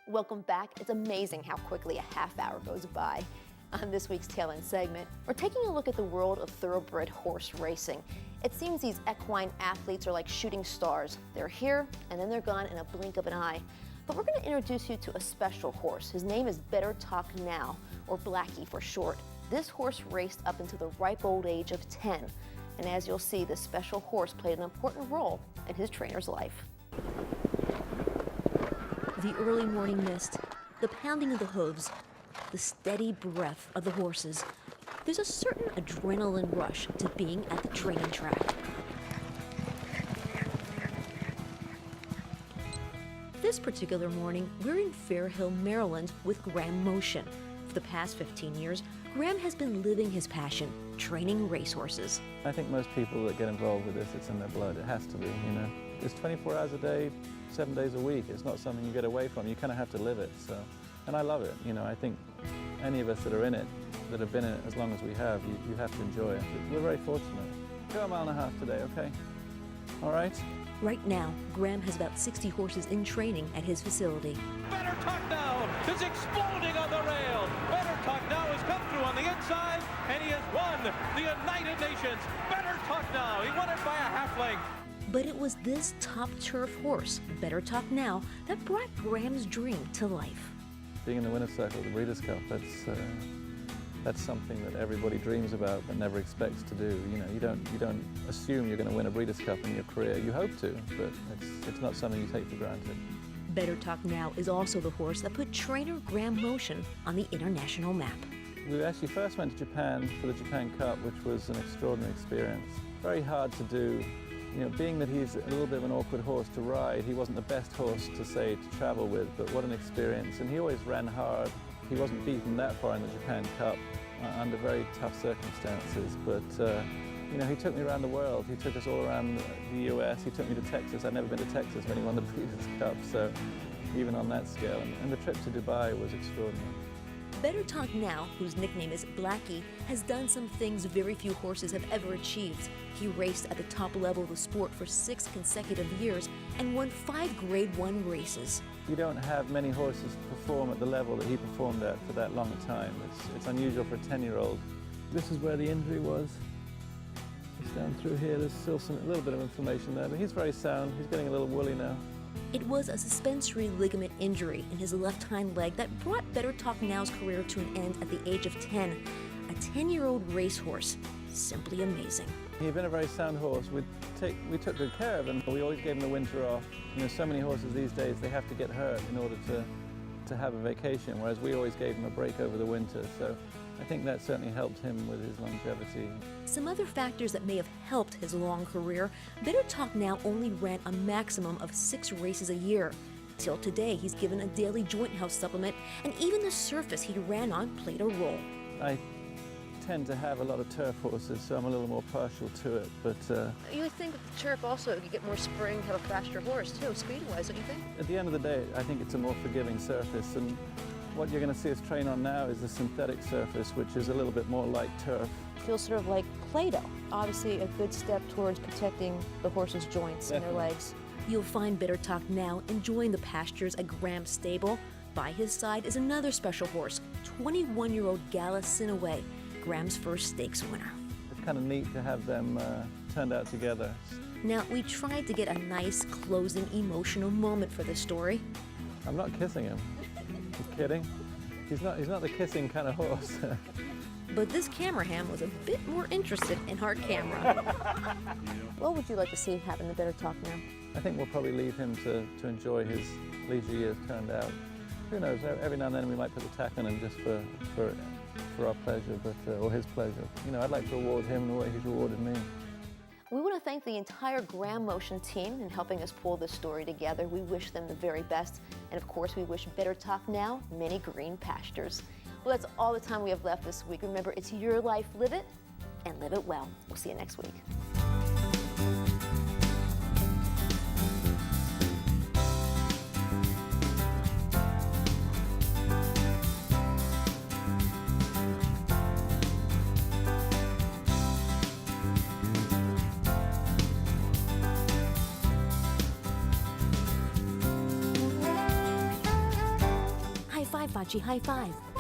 Welcome back. It's amazing how quickly a half hour goes by. On this week's Tail End segment, we're taking a look at the world of thoroughbred horse racing. It seems these equine athletes are like shooting stars. They're here and then they're gone in a blink of an eye. But we're going to introduce you to a special horse. His name is Better Talk Now, or Blackie for short. This horse raced up into the ripe old age of 10. And as you'll see, this special horse played an important role in his trainer's life. The early morning mist, the pounding of the hooves, the steady breath of the horses. There's a certain adrenaline rush to being at the training track. This particular morning, we're in Fair Hill, Maryland with Graham Motion. For the past 15 years, Graham has been living his passion, training racehorses. I think most people that get involved with this, it's in their blood. It has to be, you know. It's 24 hours a day, 7 days a week. It's not something you get away from. You kind of have to live it. So, and I love it. You know, I think any of us that are in it, that have been in it as long as we have, you have to enjoy it. We're very fortunate. Go a mile and a half today, okay? All right? Right now, Graham has about 60 horses in training at his facility. Better Talk Now is exploding on the rail. Better Talk Now has come through on the inside, and he has won the United Nations. Better Talk Now. He won it by a half length. But it was this top turf horse, Better Talk Now, that brought Graham's dream to life. Being in the winner's circle of the Breeders' Cup, that's something that everybody dreams about but never expects to do. You know, you don't assume you're going to win a Breeders' Cup in your career. You hope to, but it's not something you take for granted. Better Talk Now is also the horse that put trainer Graham Motion on the international map. We actually first went to Japan for the Japan Cup, which was an extraordinary experience. Very hard to do. You know, being that he's a little bit of an awkward horse to ride, he wasn't the best horse to travel with, but what an experience. And he always ran hard. He wasn't beaten that far in the Japan Cup under very tough circumstances, but you know, he took me around the world. He took us all around the US. He took me to Texas. I'd never been to Texas when he won the Breeders' Cup, so even on that scale. And the trip to Dubai was extraordinary. Better Talk Now, whose nickname is Blackie, has done some things very few horses have ever achieved. He raced at the top level of the sport for 6 consecutive years and won 5 Grade 1 races. You don't have many horses perform at the level that he performed at for that long a time. It's unusual for a 10-year-old. This is where the injury was. It's down through here. There's still a little bit of inflammation there, but he's very sound. He's getting a little woolly now. It was a suspensory ligament injury in his left hind leg that brought Better Talk Now's career to an end at the age of 10. A 10-year-old racehorse. Simply amazing. He'd been a very sound horse. We took good care of him. We always gave him the winter off. You know, so many horses these days, they have to get hurt in order to have a vacation, whereas we always gave him a break over the winter. So I think that certainly helped him with his longevity. Some other factors that may have helped his long career: Better Talk Now only ran a maximum of 6 races a year. Till today, he's given a daily joint health supplement, and even the surface he ran on played a role. I tend to have a lot of turf horses, so I'm a little more partial to it, but You would think with the turf also you get more spring, have a faster horse too, speed-wise, don't you think? at the end of the day, I think it's a more forgiving surface, and what you're going to see us train on now is the synthetic surface, which is a little bit more like turf. Feels sort of like Play-Doh. Obviously a good step towards protecting the horse's joints and their legs. You'll find Better Talk Now enjoying the pastures at Graham's stable. By his side is another special horse, 21-year-old Gala Sinaway, Graham's first stakes winner. It's kind of neat to have them turned out together. Now, we tried to get a nice, closing, emotional moment for this story. I'm not kissing him. You kidding? He's not the kissing kind of horse. But this camera ham was a bit more interested in hard camera. What would you like to see happen to Better Talk Now? I think we'll probably leave him to enjoy his leisure years turned out. Who knows, every now and then we might put the tack on him just for our pleasure, or his pleasure. You know, I'd like to reward him the way he's rewarded me. We want to thank the entire Graham Motion team in helping us pull this story together. We wish them the very best. And of course, we wish Better Talk Now many green pastures. Well, that's all the time we have left this week. Remember, it's your life, live it, and live it well. We'll see you next week. High five, Chi, high five.